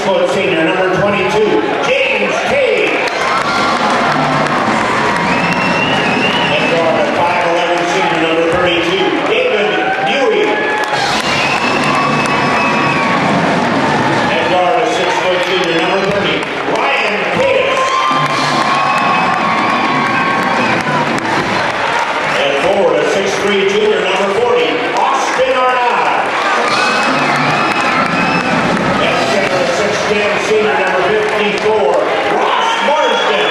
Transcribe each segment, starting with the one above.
6-foot senior, number 22, James Cage. And guard, a 5'11" senior, number 32, David Dewey. And guard, a 6-foot senior, number 30, Ryan Catus. And forward, a 6'3" junior, number 40, Austin Arnott. And center, a 6'10" senior, number 54, Ross Marsden.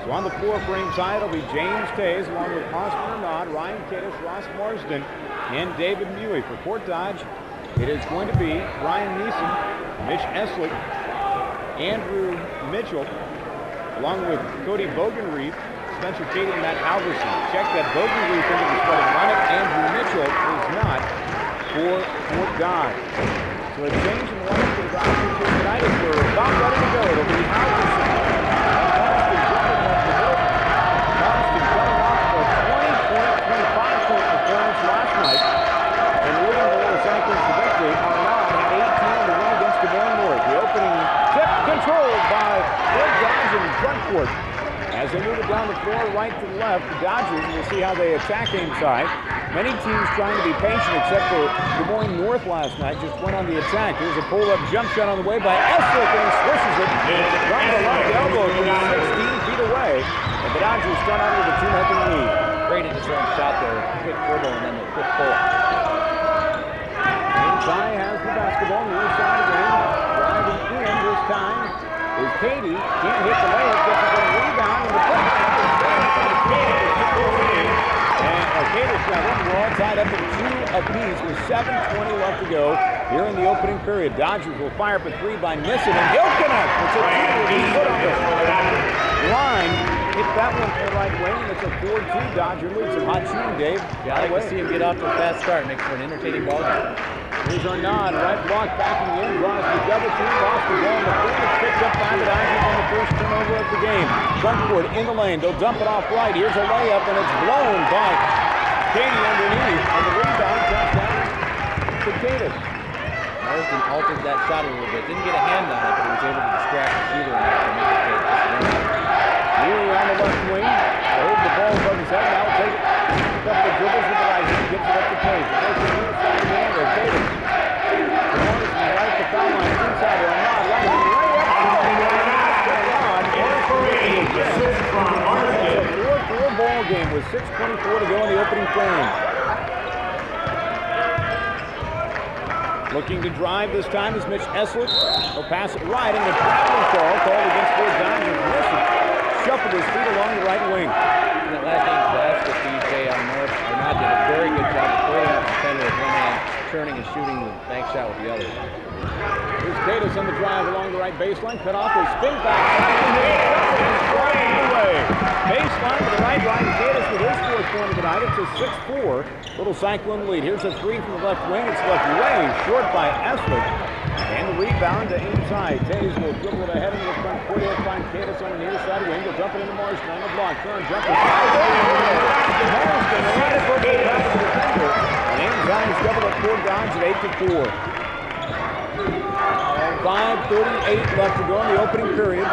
So on the floor for Ames, it'll be James Tays along with Austin Arnott, Ryan Catus, Ross Marsden, and David Mewey. For Fort Dodge, it is going to be Ryan Neeson, Mitch Eslick, Andrew Mitchell, along with Cody Bogenreef, Spencer Cady, and Matt Halverson. Check that Bogenreef into the starting lineup. Andrew Mitchell is not for Fort Dodge. So a change in the lineup for the Dodgers here tonight as we're about ready to go. It'll be Halverson. Halverson coming off a 20-point, 25-point performance last night and leading the Los Angeles to victory. Arnott had 18 to win against Des Moines North. The opening tip controlled by Fort Dodge in front court. As they move it down the floor right to the left, the Dodgers, we'll see how they attack inside. Many teams trying to be patient, except for Des Moines North last night, just went on the attack. Here's a pull-up jump shot on the way by Eslick, and he swishes it from the left elbow from 16 feet away. And the Dodgers start out with a 2-0 lead. Great in his own shot there. Quick dribble and then the quick pull. Inside has the basketball on the near side of the ring. Driving in this time is Cady. Can't hit the layup, gets a good rebound, and the play. And Catus got one. We're all tied up at 2 apiece with 7:20 left to go here in the opening period. Dodgers will fire up a 3 by Nissen, and he'll connect. It's a 2 with his foot on the line. Hit that one for the right wing. It's a 4-2 Dodger lead. Some hot shooting, Dave. Yeah, I like to see him get off to a fast start. Makes for an entertaining ball game. Here's Arnott, right block, backing in, draws the double team, lost the ball in the front. It's picked up by the Dodgers on the first turnover of the game. Front court in the lane, they'll dump it off right. Here's a layup, and it's blown by Cady underneath, and the rebound comes down to Catus. Marsden altered that shot a little bit. Didn't get a hand on it, but he was able to distract the shooter enough to make it take just a minute. Neely on the left wing, hold the ball above his head, now take it. A couple of dribbles with the right hand, gives it up to Pace. It goes to the inside hand, or Catus. Marsden right at the foul line, inside, or not, right in the layup. It's a 4-4 ball game with 6:24 to go in the opening frame. Looking to drive this time is Mitch Eslick. He'll pass it right, and the traveling call called against Fort Dodge. Nissen shuffled his feet along the right wing. In that last game's last with DJ on North, Arnott did a very good job of pulling up the defender with one hand, turning and shooting the bank shot with the other. Here's Catus on the drive along the right baseline. Cut off his spin back. Baseline to the right. Ryan Catus with his fourth point of the night. It's a 6-4 little Cyclone lead. Here's a 3 from the left wing. It's left way short by Eslick. And the rebound to inside. Tays will dribble it ahead in the front court. He'll find Catus on the near side wing. He'll dump it into Marsden on the block. Turn, jumper. Marsden right up over the top of the defender. And Ames double up Fort Dodge at 8-4. 5:38 left to go in the opening period.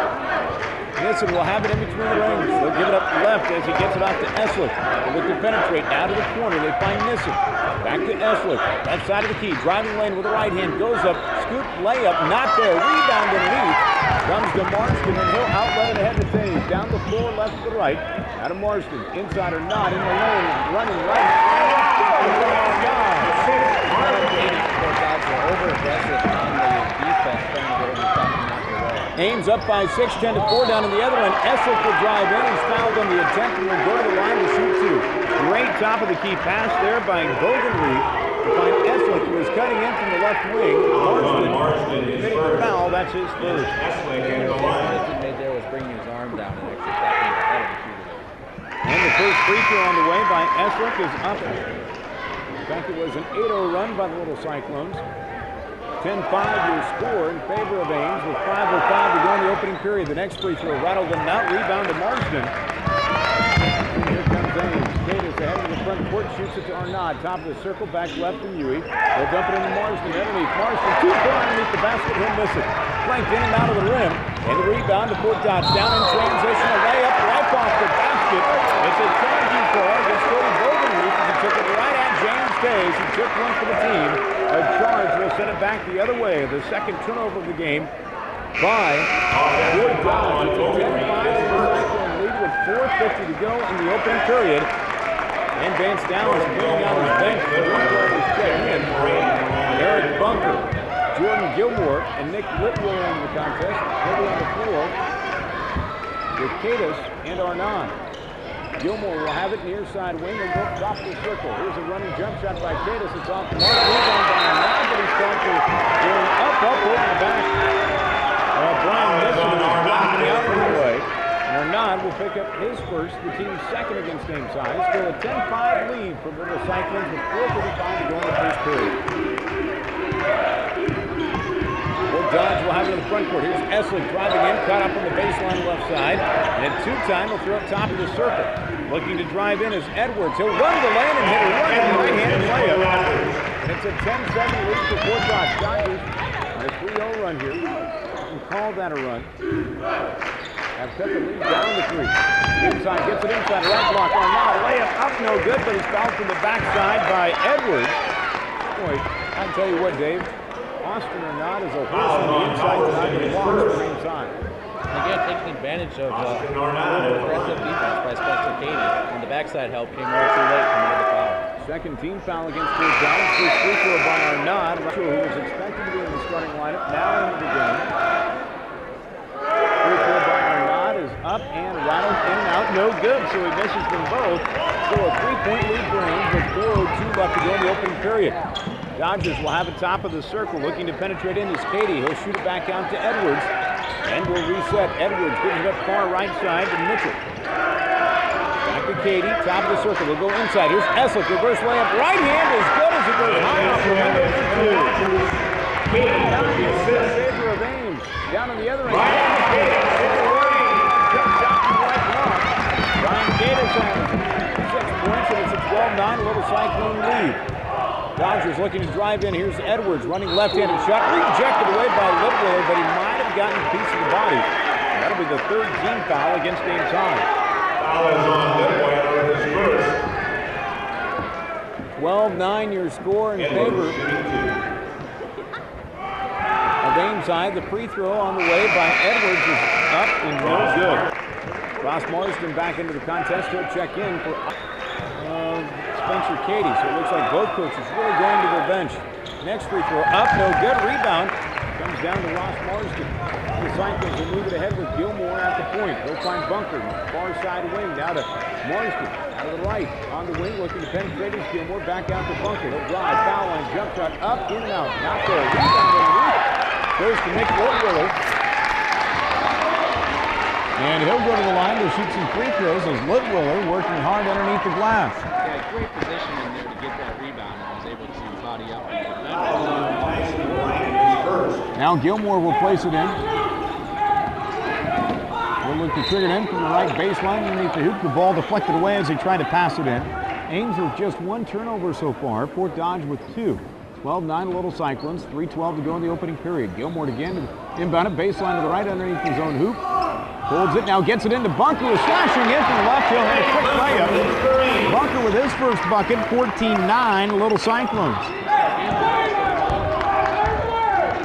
Nissen will have it in between the rings. They'll give it up left as he gets it off to Eslick. They look to penetrate now to the corner. They find Nissen. Back to Eslick. Left side of the key. Driving lane with the right hand. Goes up. Scoop layup. Not there. Rebound underneath. Comes to Marsden, and he'll outlet it ahead to Tays. Down the floor, left to the right. Out of Marsden. Inside or not. In the lane. Running right. Over-aggressive on the defense, trying to get over the top and knock it away. Ames up by 6, 10-4 down in the other end. Eslick will drive in. He's fouled on the attempt and will go to the line to shoot 2. Great top of the key pass there by Bogenreef to find Eslick, who is cutting in from the left wing. Marsden committing the foul. That's his first. The mistake he made there was bringing his arm down and actually stepping ahead of the shooter. And the first free throw on the way by Eslick is up. In fact, it was an 8-0 run by the Little Cyclones. 10-5 your score in favor of Ames with 5:05 to go in the opening period. The next free throw rattled and out. Rebound to Marsden. And here comes Ames. Catus ahead of the front court shoots it to Arnaud. Top of the circle, back left to Huey. They'll dump it into Marsden. Underneath. Marsden, 2-4 underneath the basket. He'll miss it. Flanked in and out of the rim. And the rebound to Fort Dodge. Down in transition. A layup right off the basket. It's a charging call against Cody Bogenreef. He took it right at James Tays. He took one for the team. A charge will send it back the other way. The second turnover of the game by Fort Dodge. It's a 10-5 lead with 4:50 to go in the opening period. And Vance Downs bringing out his bench. The one is checking in. Eric Bunker, Jordan Gilmore, and Nick Litwell in the contest. They'll be on the floor with Cadis and Arnaud. Gilmore will have it near side wing and go top of the circle. Here's a running jump shot by Cadis. It's off the mark. Rebound by Arnaud, but he's going up over the back. Brian Nisson is blocking out of the way. Arnaud will pick up his first, the team's second against Ames High. Still a 10-5 lead for the Cyclones with 4:35 to go in the first period. Fort Dodge will have it in the front court. Here's Essling driving in, caught up on the baseline left side. And at two-time, he'll throw up top of the circle. Looking to drive in is Edwards. He'll run the lane and hit a right-handed layup. And it's a 10-7 lead for Fort Dodge. Dodgers on a 3-0 run here. You can call that a run. Have cut the lead down to 3. Inside, gets it inside, right block. Arnaud, layup up, no good, but he's fouled from the backside by Edwards. Boy, I tell you what, Dave, Austin Arnaud is a horse on the inside tonight with blocks at the same time. Again, taking advantage of aggressive defense by Spencer Katie. And the backside help came way too late from the foul. Second team foul against Fort Dodge. First free throw by Arnaud, who was expected to be in the starting lineup, now into the game. Free throw by Arnaud is up and rattled in and out. No good, so he misses them both. Still a 3-point lead for Ames with 4:02 left to go in the opening period. Dodgers will have it top of the circle, looking to penetrate in is Katie. He'll shoot it back out to Edwards, and will reset. Edwards gives it up far right side to Mitchell. Back to Katie, top of the circle. They'll go inside. Here's Essling, reverse layup. Right hand as good as it goes high off the window for 2. Katie down in favor of Ames. Down on the other end. Brian Cadis has 6 points, and it's a 12-9 little Cyclone lead. Dodgers looking to drive in. Here's Edwards running left-handed shot. Rejected away by Litwell, but he might have gotten a piece of the body. That'll be the third team foul against Ames High. Foul is on Litwell, his first. 12-9 your score in favor of Ames High. The free throw on the way by Edwards is up and no good. Ross Marsden back into the contest. He'll check in for Spencer Katie. So it looks like both coaches really going to their bench. Next free throw up, no good. Rebound comes down to Ross Marsden. The Cyclones will move it ahead with Gilmore at the point. They'll find Bunker, far side wing. Now to Marsden out of the right. On the wing, looking to penetrate is Gilmore. Back out to Bunker. He'll drive, foul line, jump shot, up, in and out. Not there. Rebound underneath. Goes to Nick Litwell. And he'll go to the line to shoot some free throws as Litwell working hard underneath the glass. Yeah, great position in there to get that rebound and was able to body up. Now Gilmore will place it in. He'll look to trigger it in from the right baseline underneath the hoop. The ball deflected away as he tried to pass it in. Ames with just 1 turnover so far. Fort Dodge with 2. 12-9 Little Cyclones. 3:12 to go in the opening period. Gilmore again inbound it, baseline to the right underneath his own hoop. Holds it, now gets it into Bunker, who's slashing in from the left. He'll hit a quick layup. Bunker with his first bucket, 14-9 Little Cyclones.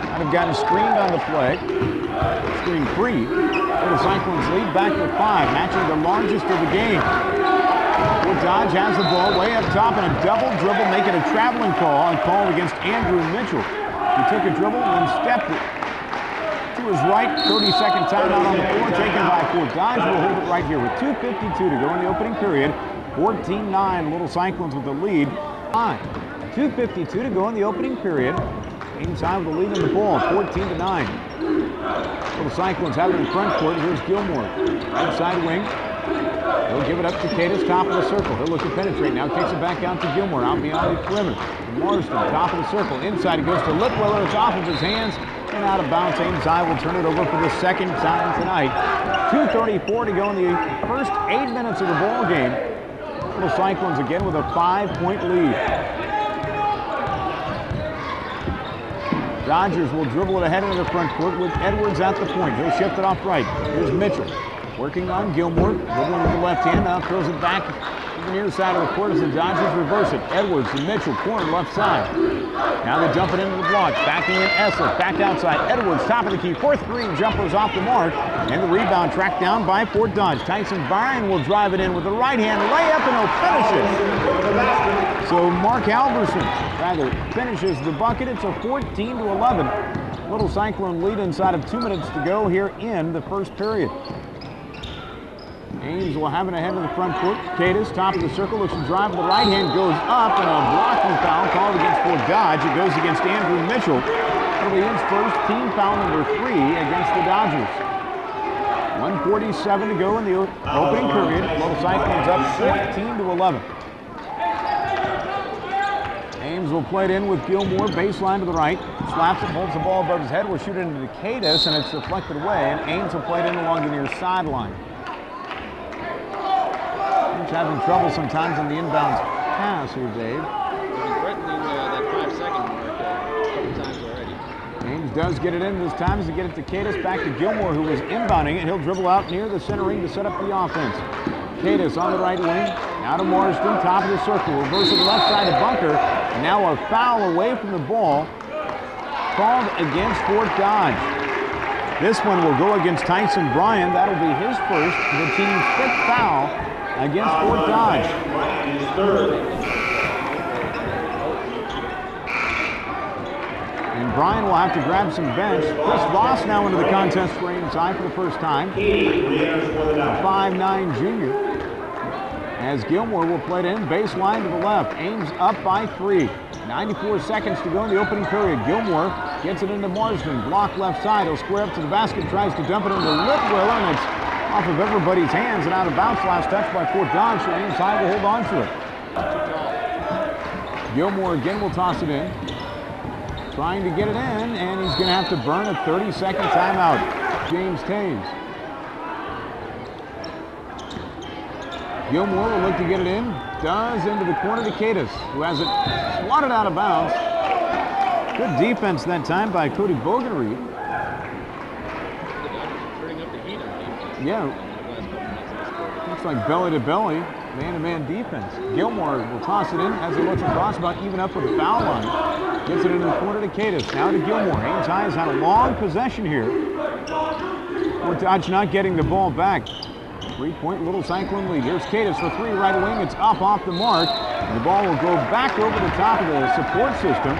Might have gotten screened on the play. Screen free. Little Cyclones lead back with 5, matching the largest of the game. Fort Dodge has the ball way up top and a double dribble, making a traveling call and called against Andrew Mitchell. He took a dribble and stepped it to his right. 30-second timeout on the floor, taken by Fort Dodge. Will hold it right here with 2:52 to go in the opening period. 14-9 Little Cyclones with the lead. 2:52 to go in the opening period. Ames High with the lead in the ball, 14-9. Little Cyclones have it in front court. Here's Gilmore, right side wing. He'll give it up to Cadis, top of the circle. He'll look to penetrate. Now kicks it back out to Gilmore, out beyond the perimeter. Marsden, top of the circle. Inside it goes to Litwell. It's off of his hands and out of bounds. Ames High will turn it over for the second time tonight. 2:34 to go in the first 8 minutes of the ball game. Little Cyclones again with a 5-point lead. Dodgers will dribble it ahead into the front court with Edwards at the point. He'll shift it off right. Here's Mitchell working on Gilmore. Dribbling with the left hand, now throws it back to the near side of the court as the Dodgers reverse it. Edwards and Mitchell, corner left side. Now they jump it into the blocks. Backing in Essler, back outside. Edwards, top of the key. Fourth green jumper's off the mark. And the rebound tracked down by Fort Dodge. Tyson Bryan will drive it in with the right hand layup and he'll finish it. So Mark Halverson finishes the bucket. It's a 14-11. Little Cyclone lead inside of 2 minutes to go here in the first period. Ames will have it ahead of the front court. Cadis, top of the circle, looks to drive. The right hand goes up, and a blocking foul called against Fort Dodge. It goes against Andrew Mitchell. It'll be his first team foul number 3 against the Dodgers. 1:47 to go in the opening period. Little Cyclones up 14-11. Ames will play it in with Gilmore, baseline to the right. Slaps it, holds the ball above his head. Will shoot it into Cadis, and it's deflected away. And Ames will play it in along the near sideline. Having trouble sometimes on the inbounds pass here, Dave. They've been threatening that 5-second mark a couple times already. Ames does get it in this time as he get it to Cadis, back to Gilmore, who was inbounding it. He'll dribble out near the center ring to set up the offense. Cadis on the right wing, now to Marsden, top of the circle, reverse to the left side of Bunker. And now a foul away from the ball, called against Fort Dodge. This one will go against Tyson Bryan. That'll be his first, the team's 5th foul against Fort Dodge. And Bryan will have to grab some bench. Chris Voss now into the contest for Ames High for the first time. A 5'9" junior. As Gilmore will play it in, baseline to the left. Ames up by 3. 94 seconds to go in the opening period. Gilmore gets it into Marsden. Block left side. He'll square up to the basket, tries to dump it into Litwill, and it's off of everybody's hands and out of bounds. Last touch by Fort Dodge, so Ames High will hold on to it. Gilmore again will toss it in. Trying to get it in, and he's going to have to burn a 30-second timeout. James Taves. Gilmore will look to get it in. Does into the corner to Cadis, who has it swatted out of bounds. Good defense that time by Cody Bogenreed. Yeah, looks like belly to belly, man-to-man defense. Gilmore will toss it in as he looks across, about even up with the foul line. Gets it into the corner to Cadis. Now to Gilmore. Ames High has had a long possession here. Fort Dodge not getting the ball back. 3-point Little Cyclone lead. Here's Cadis for 3 right wing. It's up off the mark. And the ball will go back over the top of the support system.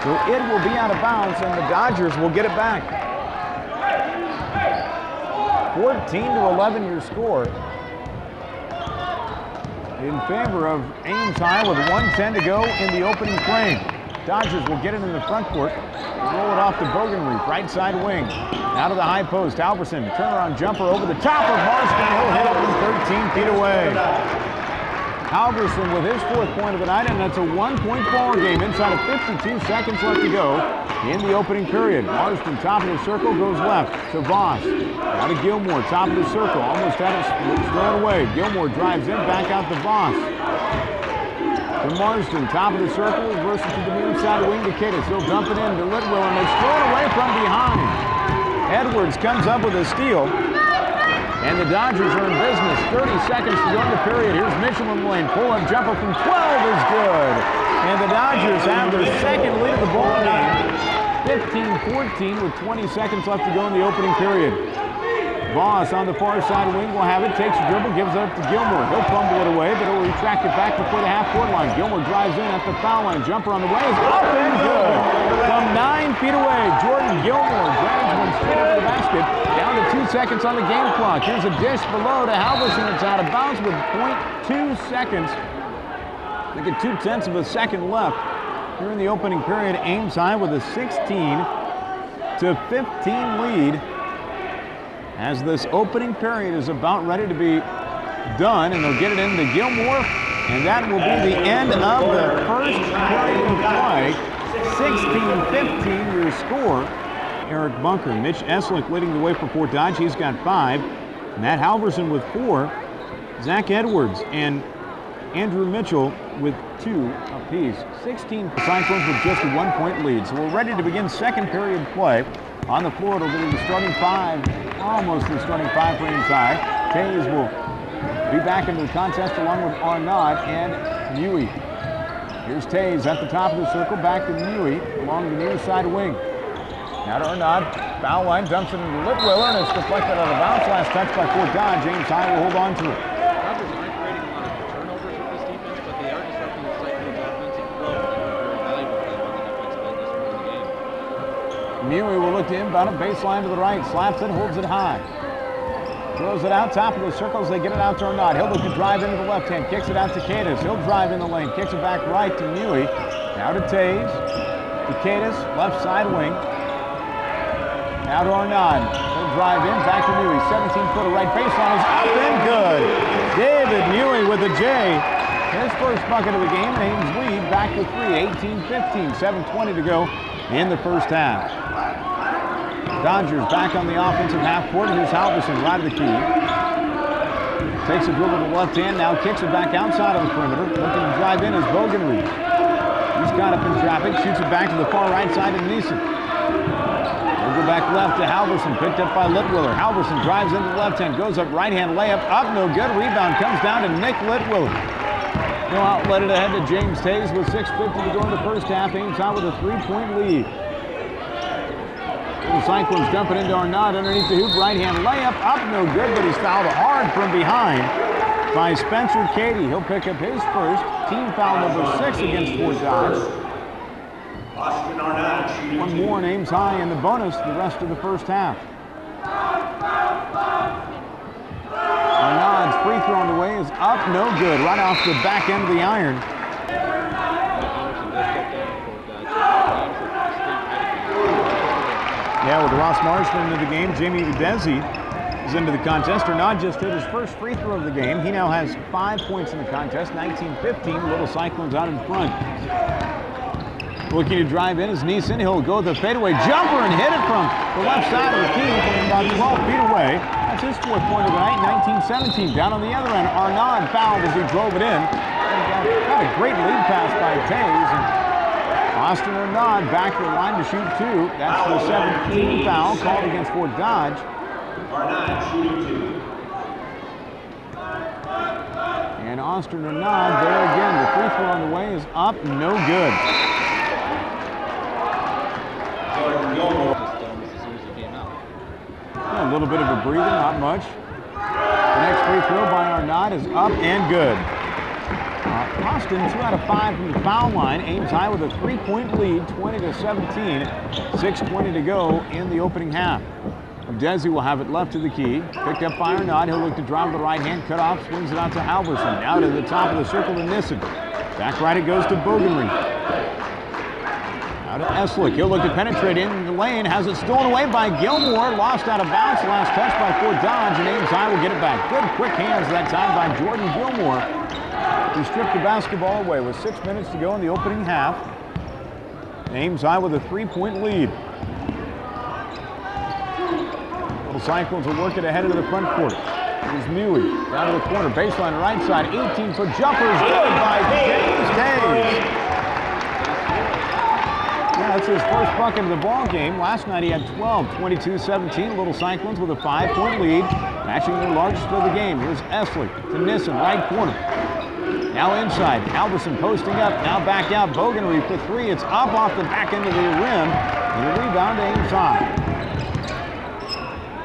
So it will be out of bounds, and the Dodgers will get it back. 14-11 your score in favor of Ames High with 1:10 to go in the opening frame. Dodgers will get it in the front court, roll it off to Bogenreef, right side wing. Now to the high post, Halverson, turnaround jumper over the top of Marsden. He'll hit it from 13 feet away. Halverson with his 4th point of the night, and that's a 1-point ball game inside of 52 seconds left to go in the opening period. Marsden, top of the circle, goes left to Voss. Now to Gilmore, top of the circle, almost had it thrown away. Gilmore drives in, back out to Voss. To Marsden, top of the circle, reverses to the near side wing to Cadis. He'll dump it in to Litwill, and it's thrown away from behind. Edwards comes up with a steal. And the Dodgers are in business. 30 seconds to go in the period. Here's Mitchell in the lane. Pull-up jumper from 12 is good. And the Dodgers have their second lead of the ball game. 15-14 with 20 seconds left to go in the opening period. Voss on the far side wing will have it. Takes a dribble, gives it up to Gilmore. He'll fumble it away, but he'll retract it back before the half-court line. Gilmore drives in at the foul line. Jumper on the way is up and good. From 9 feet away, Jordan Gilmore drags one straight up to the basket. Down to 2 seconds on the game clock. Here's a dish below to Halverson. It's out of bounds with 0.2 seconds. Look at 0.2 of a second left. Here in the opening period, Ames High with a 16-15 lead. As this opening period is about ready to be done, and they'll get it into Gilmore, and that will be the end of the first period of play. 16-15 your score. Eric Bunker, Mitch Eslick leading the way for Fort Dodge. He's got 5. Matt Halverson with 4. Zach Edwards and Andrew Mitchell with 2 apiece. 16 Cyclones with just a 1-point lead. So we're ready to begin second period play. On the floor, it'll be the starting 5, almost the starting 5 for Ames High. Tays will be back into the contest along with Arnaud and Mui. Here's Tays at the top of the circle, back to Mui along the near side wing. Now to Arnaud, foul line, dumps it into Litwiller, and it's deflected out of bounds. Last touch by Fort Dodge. Ames High will hold on to it. Robbers aren't creating a lot of turnovers with this defense, but they are disrupting the Cyclones' offensive flow. Very valuable for them on the defensive end this point in the game. Mui will look to inbound it, baseline to the right, slaps it, holds it high. Throws it out, top of the circles, they get it out to Arnaud. He'll look to drive into the left hand, kicks it out to Cadis. He'll drive in the lane, kicks it back right to Mui. Now to Tays, to Cadis, left side wing. Now to Arnaud. He'll drive in, back to Mui. 17-footer right baseline is up and good. David Mui with a J. His first bucket of the game. Ames lead back to 3, 18-15, 7:20 to go in the first half. Dodgers back on the offensive half court. Here's Halverson right of the key. Takes a dribble to the left hand, now kicks it back outside of the perimeter. Looking to drive in is Bogenreed. He's caught up in traffic, shoots it back to the far right side of Neeson. We'll go back left to Halverson, picked up by Litwiller. Halverson drives into the left hand, goes up right hand layup, up no good. Rebound comes down to Nick Litwiller. No outlet it ahead to James Tays with 6:50 to go in the first half. Ames out with a 3-point lead. The Cyclones dumping into Arnaud underneath the hoop, right hand layup, up no good, but he's fouled hard from behind by Spencer Cady. He'll pick up his first, team foul number 6 against Fort Dodge. One more and Ames High in the bonus the rest of the first half. Arnaud's free throw on the way is up, no good, right off the back end of the iron. Yeah, with Ross Marshman into the game, Jamie Udesi is into the contest. Arnaud just hit his first free throw of the game. He now has 5 points in the contest, 19-15. Little Cyclones out in front. Looking to drive in is Neeson. He'll go the fadeaway jumper and hit it from the left side of the key from about 12 feet away. That's his 4th point of the night, 19-17. Down on the other end, Arnaud fouled as he drove it in. And got a great lead pass by Tays. And Austin Arnaud back to the line to shoot 2. That's the 17th foul called against Fort Dodge. Arnaud shooting 2. And Austin Arnaud there again. The free throw on the way is up, no good. Yeah, a little bit of a breather, not much. The next free throw by Arnaud is up and good. Austin 2 out of 5 from the foul line. Ames High with a 3-point lead, 20-17. 6:20 to go in the opening half. Desi will have it left to the key. Picked up by Arnaud. He'll look to drive with the right hand, cut off, swings it out to Halverson. Now to the top of the circle to Nissen. Back right it goes to Bogenreed. Now to Eslick. He'll look to penetrate in the lane. Has it stolen away by Gilmore. Lost out of bounds. Last touch by Fort Dodge, and Ames High will get it back. Good quick hands that time by Jordan Gilmore. He stripped the basketball away with 6 minutes to go in the opening half. Ames High with a 3-point lead. Little Cyclones will work it ahead of the front court. Here's Mui down to the corner, baseline right side, 18-foot jumper is good by James Tays. Yeah, that's his first bucket of the ball game. Last night he had 12, 22-17. Little Cyclones with a 5-point lead, matching their largest of the game. Here's Eslick to Nissen, right corner. Now inside, Halverson posting up, now back out, Bogenreed for 3. It's up off the back end of the rim, and a rebound to Ames High.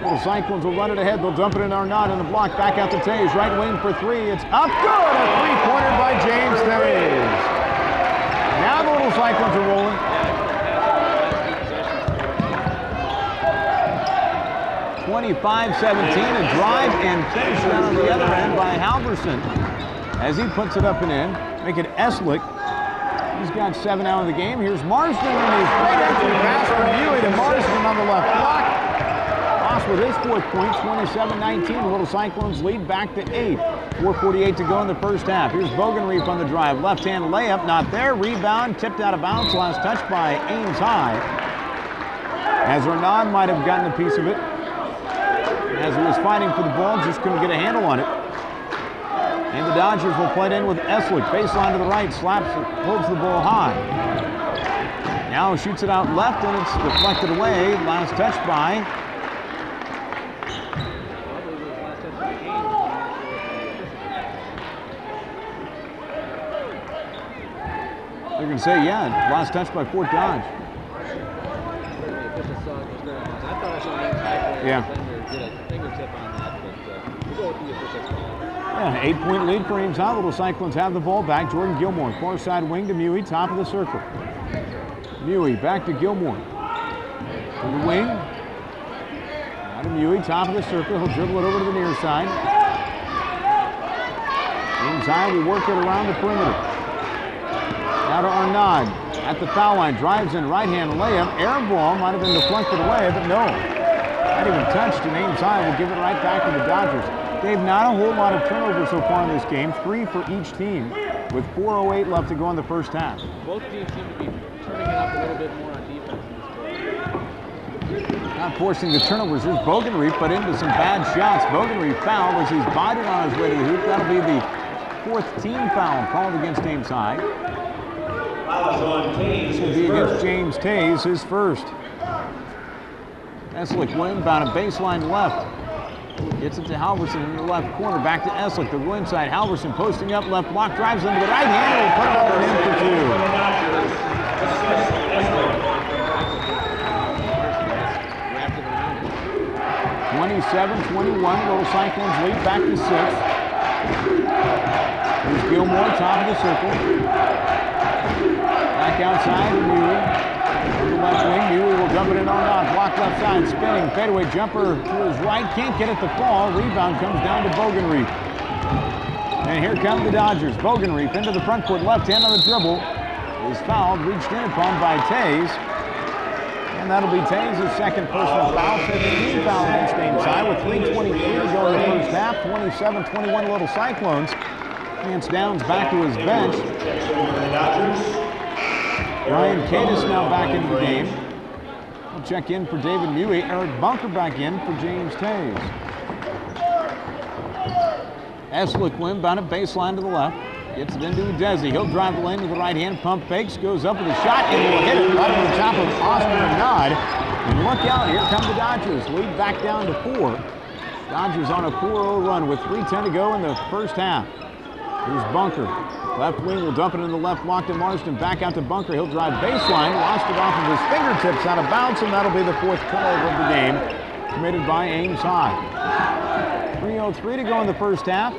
Little Cyclones will run it ahead, they'll dump it in Arnaud in the block, back out to Tays, right wing for 3. It's up, good! A 3-pointer by James Tays. Now the Little Cyclones are rolling. 25-17, a drive and finish down on the other end by Halverson. As he puts it up and in, make it Eslick. He's got 7 out of the game. Here's Marsden, and he's great entry pass from Mui to Marsden on the left block. Ross with his 4th point, 27-19. The Little Cyclones lead back to 8. 4:48 to go in the first half. Here's Bogenreed on the drive. Left-hand layup, not there. Rebound, tipped out of bounds. Last touch by Ames High. As Arnaud might have gotten a piece of it. As he was fighting for the ball, just couldn't get a handle on it. And the Dodgers will play it in with Eslick. Baseline to the right, slaps it, holds the ball high. Now shoots it out left, and it's deflected away. Last touch by they're going to say, yeah, last touch by Fort Dodge. Yeah. Yeah, 8-point lead for Ames High. Little Cyclones have the ball back. Jordan Gilmore, far side wing to Mewey, top of the circle. Mewey back to Gilmore. To the wing. Now to Mewey, top of the circle. He'll dribble it over to the near side. Ames High will work it around the perimeter. Now to Arnaud at the foul line. Drives in right-hand layup. Air ball might have been deflected away, but no. Not even touched, and Ames High will give it right back to the Dodgers. They've not a whole lot of turnovers so far in this game. 3 for each team, with 4:08 left to go in the first half. Both teams seem to be turning it up a little bit more on defense in this quarter. Not forcing the turnovers. Here's Bogenreef, but into some bad shots. Bogenreef fouled as he's bided on his way to the hoop. That'll be the 4th team foul called against Ames High. This will be against James Tays, his first. Eslick will inbound a baseline left. Gets it to Halverson in the left corner. Back to Eslick, the inside. Halverson posting up, left block, drives into the right hand, and will put it over and in for 2. 27-21, Little Cyclones lead back to 6. Here's Gilmore, top of the circle. Back outside to Mewey. On the left wing, Mewey will dump it in on off. Block left side, spinning, fadeaway jumper to his right. Can't get it to fall. Rebound comes down to Bogenreef. And here come the Dodgers. Bogenreef into the front court, left hand on the dribble. Is fouled, reached in upon by Tays. And that'll be Tays' second personal foul. 15 foul against Ames High with 3:23 to go in the first half. 27-21 Little Cyclones. Chance Downs back to his bench. Ryan Cadis now back into the game. We'll check in for David Mewey. Eric Bunker back in for James Tays. Eslick will inbound it baseline to the left. Gets it into Desi. He'll drive the lane to the right hand. Pump fakes. Goes up with a shot and will hit it right on the top of Oscar and Nod. And look out. Here come the Dodgers. Lead back down to 4. Dodgers on a 4-0 run with 3:10 to go in the first half. Here's Bunker. Left wing will dump it in the left block to Marsden. Back out to Bunker. He'll drive baseline. Lost it off of his fingertips out of bounds, and that'll be the 4th turnover of the game, committed by Ames High. 3:03 to go in the first half.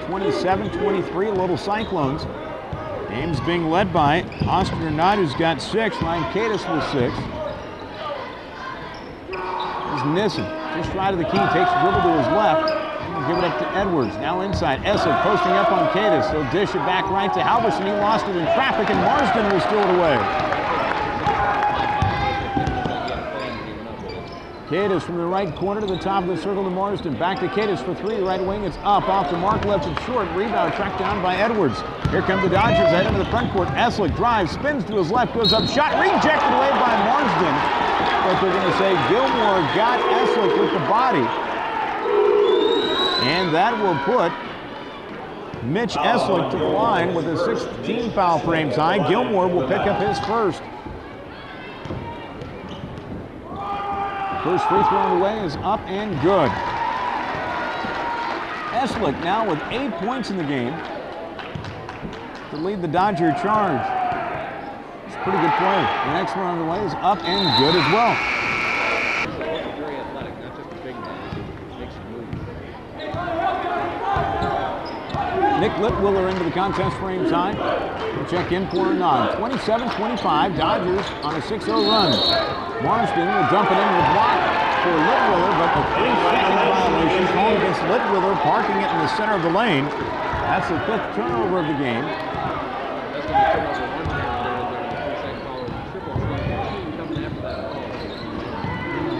27-23 Little Cyclones. Ames being led by Oscar Knight, who's got 6. Ryan Cadis with 6. Here's Nissen. Just right of the key. Takes the dribble to his left. Give it up to Edwards. Now inside. Eslick posting up on Cadis. He'll dish it back right to Halverson. He lost it in traffic, and Marsden will steal it away. Cadis from the right corner to the top of the circle to Marsden. Back to Cadis for 3. Right wing. It's up. Off the mark. Left it short. Rebound tracked down by Edwards. Here come the Dodgers. Head into the front court. Eslick drives. Spins to his left. Goes up. Shot rejected away by Marsden. But they're going to say Gilmore got Eslick with the body. And that will put Mitch Eslick to the line with a 6th team foul for Ames High. Gilmore will pick up his first. First free throw on the way is up and good. Eslick now with 8 points in the game to lead the Dodger charge. It's a pretty good play. The next one on the way is up and good as well. Very athletic, not just a big man. Makes some moves. Nick Litwiller into the contest for Ames High. We'll check in for a nod. 27-25, Dodgers on a 6-0 run. Marsden will dump it in the block for Litwiller, but a 3-second violation called against Litwiller, parking it in the center of the lane. That's the 5th turnover of the game. That's going to be turnover 1 there, other than the 3-second call or triple team coming after that ball.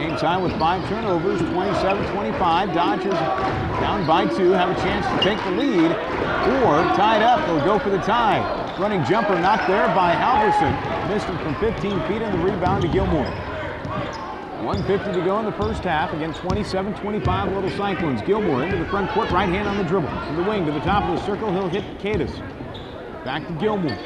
Ames High with 5 turnovers, 27-25. Dodgers down by 2, have a chance to take the lead, or tied up. They'll go for the tie. Running jumper knocked there by Halverson. Missed it from 15 feet, and the rebound to Gilmore. 1:50 to go in the first half. Again, 27-25 Little Cyclones. Gilmore into the front court, right hand on the dribble. From the wing to the top of the circle, he'll hit Cadis. Back to Gilmore.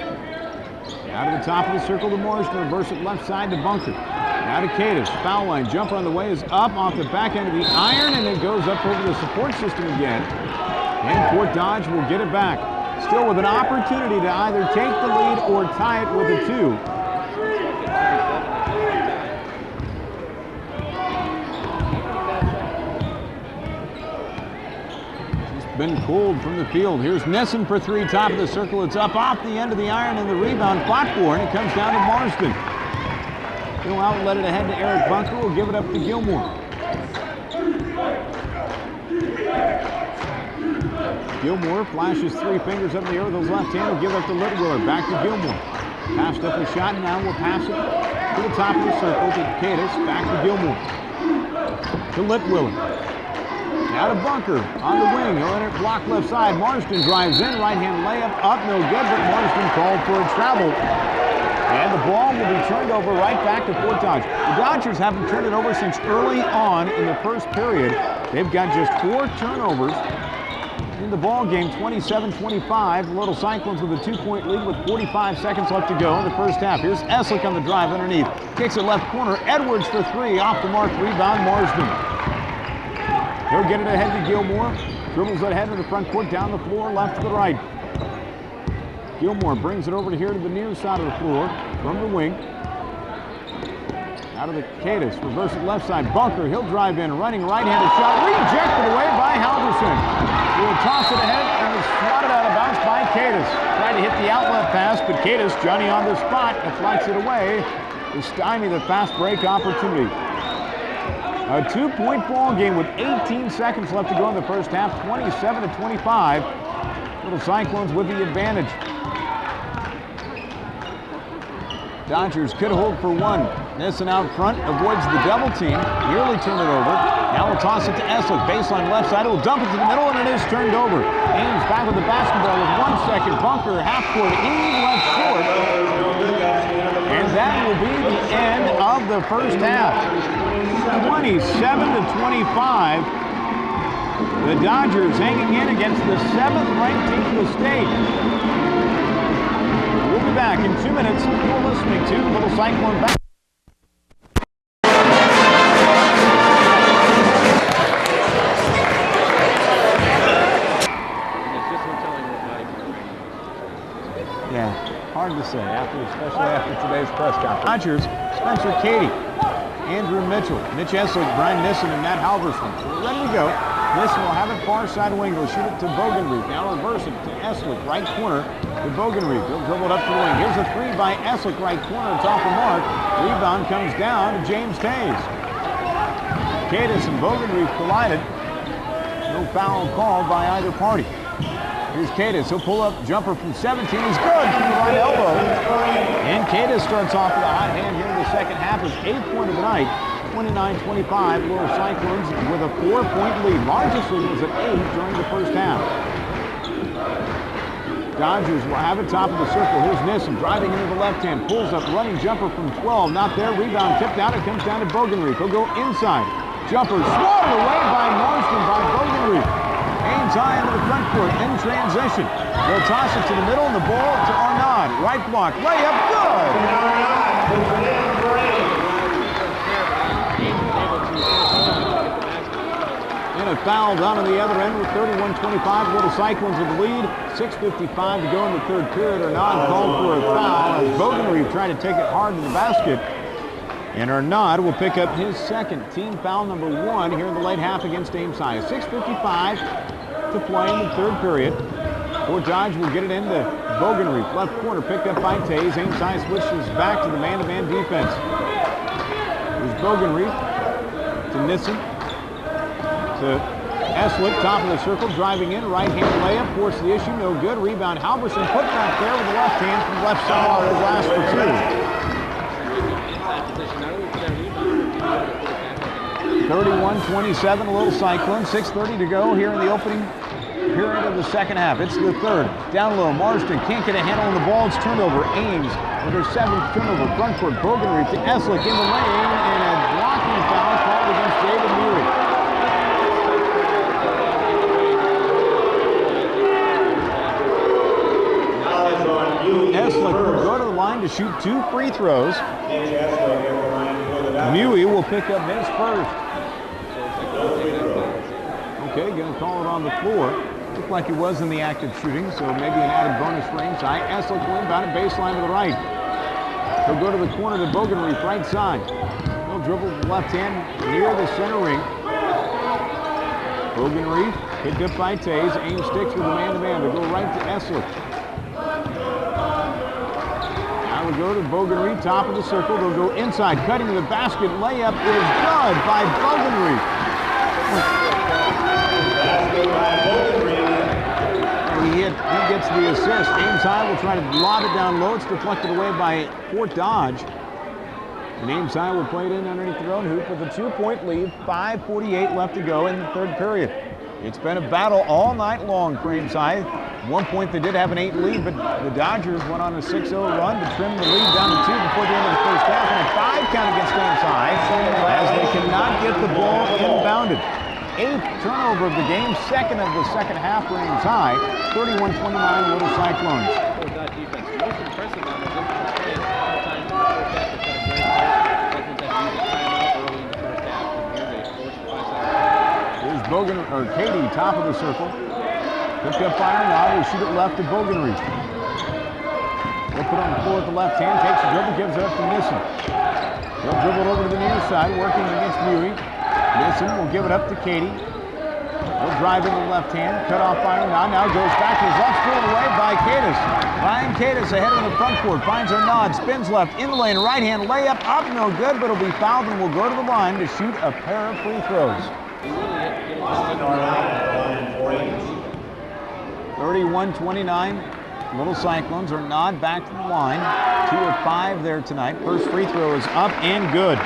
Out of the top of the circle to Marsden. Reverse it left side to Bunker. Now to Cadis. Foul line. Jumper on the way is up off the back end of the iron, and it goes up over the support system again. And Fort Dodge will get it back. Still with an opportunity to either take the lead or tie it with a 2. Been cooled from the field. Here's Nissen for 3, top of the circle. It's up off the end of the iron, and the rebound fought for, and it comes down to Marsden. He'll outlet it ahead to Eric Bunker. Will give it up to Gilmore. Gilmore flashes 3 fingers up in the air with his left hand. Will give it up to Litwiller. Back to Gilmore. Passed up a shot, and now we'll pass it to the top of the circle to Cadis. Back to Gilmore. To Litwiller. Now to Bunker on the wing. He'll enter block left side. Marsden drives in. Right hand layup up. No good, but Marsden called for a travel. And the ball will be turned over right back to Fort Dodge. The Dodgers haven't turned it over since early on in the first period. They've got just 4 turnovers in the ball game, 27-25. The Little Cyclones with a 2-point lead with 45 seconds left to go in the first half. Here's Eslick on the drive underneath. Kicks it left corner. Edwards for 3. Off the mark. Rebound Marsden. He'll get it ahead to Gilmore. Dribbles it ahead to the front court, down the floor, left to the right. Gilmore brings it over to here to the near side of the floor from the wing. Out of the Cadis, reverse it left side. Bunker, he'll drive in, running right-handed shot, rejected away by Halverson. He'll toss it ahead and it's swatted out of bounds by Cadis. Tried to hit the outlet pass, but Cadis, Johnny on the spot, deflects it away to stymie the fast break opportunity. A 2-point ball game with 18 seconds left to go in the first half, 27-25. Little Cyclones with the advantage. Dodgers could hold for 1. Nissen out front, avoids the double team. Nearly turned it over. Now we'll toss it to Eslick. Baseline left side. It will dump it to the middle, and it is turned over. Ames back with the basketball with 1 second. Bunker, half court, in left short. And that will be the end of the first half. 27-25. The Dodgers hanging in against the 7th-ranked team in the state. We'll be back in 2 minutes. You're listening to Little Cyclone Back. Yeah, hard to say, especially after today's press conference. Dodgers, Spencer Cady, Andrew Mitchell, Mitch Eslick, Brian Nissen, and Matt Halverson. We're ready to go. Nissen will have it far side wing. He'll shoot it to Bogenreef. Now reverse it to Eslick, right corner to Bogenreef. He'll dribble it up to the wing. Here's a 3 by Eslick, right corner. It's off the mark. Rebound comes down to James Tays. Cadis and Bogenreef collided. No foul called by either party. Here's Cadis. He'll pull up. Jumper from 17 is good from the right elbow. And Cadis starts off with a hot hand here in the second half. His 8th point of the night. 29-25. Little Cyclones with a 4-point lead. Largest lead was at 8 during the first half. Dodgers will have it top of the circle. Here's Nissen driving into the left hand. Pulls up. Running jumper from 12. Not there. Rebound tipped out. It comes down to Bogenreef. He'll go inside. Jumper swatted away by Marsden by Bogenreef. Ames high into the front court in transition. They'll toss it to the middle and the ball to Arnaud. Right block. Layup. Good. And a foul down on the other end with 31-25. Little Cyclones with the lead. 6:55 to go in the third period. Arnaud called for a foul as Bogenreef tried to take it hard to the basket. And Arnaud will pick up his second team foul number 1 here in the late half against Ames High. 6:55 to play in the third period. Fort Dodge will get it into Bogenreef. Left corner picked up by Tays. Ames High switches back to the man-to-man defense. Here's Bogenreef to Nissen. To Eslick, top of the circle, driving in. Right-hand layup, forced the issue. No good. Rebound. Halverson put back there with the left hand from left side. The last for 2. 31-27, a Little Cyclone. 6:30 to go here in the opening period of the second half. It's the third. Down low, Marsden can't get a handle on the ball. It's turnover. Ames with her 7th turnover. Front court, Bogenreef to Eslick in the lane, and a blocking Eslick will go to the line to shoot 2 free throws. Mui will pick up his first. Okay, going to call it on the floor. Looked like he was in the act of shooting, so maybe an added bonus for Ameside. Eslick will inbound a baseline to the right. He'll go to the corner to Bogenreef, right side. He'll dribble with the left hand near the center ring. Bogenreef picked up by Tays. Ames sticks with the man-to-man. They'll go right to Eslick. Now we'll go to Bogenreef, top of the circle. They'll go inside, cutting to the basket. Layup is good by Bogenreef. He gets the assist. Ames High will try to lob it down low. It's deflected away by Fort Dodge. And Ames High will play it in underneath their own hoop with a 2-point lead. 5:48 left to go in the third period. It's been a battle all night long for Ames High. At one point they did have an 8 lead, but the Dodgers went on a 6-0 run to trim the lead down to 2 before the end of the first half. And a 5 count against Ames High as they cannot get the ball inbounded. 8th turnover of the game, 2nd of the second half for Ames High. 31-29 Little Cyclones. That defense, most impressive on those influence plays. All the time in the first half, they've got a great play. Cyclones had to use a timeout early in the first half, and here they forced the 5-second. Here's Katie, top of the circle. Picked up by Arnaud, will shoot it left to Bogenreef. He'll put on the floor with the left hand, takes the dribble, gives it up to Nissen. He'll dribble it over to the near side, working against Mui. Nissen will give it up to Katie. He'll drive in the left hand, cut off by Arnaud. Now goes back, his left pulled away by Cadis. Ryan Cadis ahead of the front court, finds Arnaud, spins left, in the lane, right hand layup, up, no good, but it'll be fouled and will go to the line to shoot a pair of free throws. 31-29, Little Cyclones are nod back to the line. 2 of 5 there tonight. First free throw is up and good.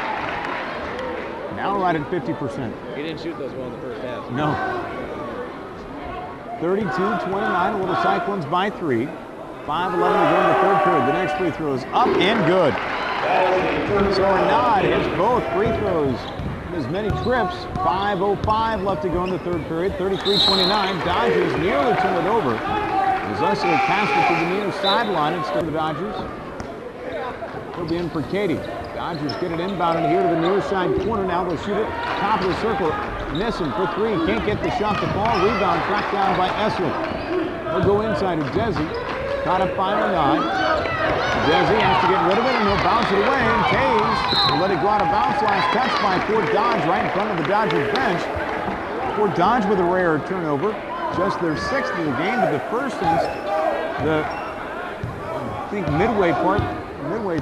Now right at 50%. He didn't shoot those well in the first half. No. 32-29, Little Cyclones by 3. 5:11 to go in the third period. The next free throw is up and good. So Arnaud hits both free throws. As many trips. 5:05 left to go in the third period. 33-29. Dodgers nearly turn it over. As Leslie passed it to the near sideline instead of the Dodgers. He'll be in for Katie. Dodgers get it inbounded here to the near side corner. Now they'll shoot it top of the circle. Nissen for 3. Can't get the shot to fall. Rebound tracked down by Eslick. They'll go inside to Desi. Caught up by Arnaud. Desi has to get rid of it, and he'll bounce it away. And Taves will let it go out of bounds. Last touch by Fort Dodge right in front of the Dodgers bench. Fort Dodge with a rare turnover. Just their 6th of the game, but the first since the, I think, midway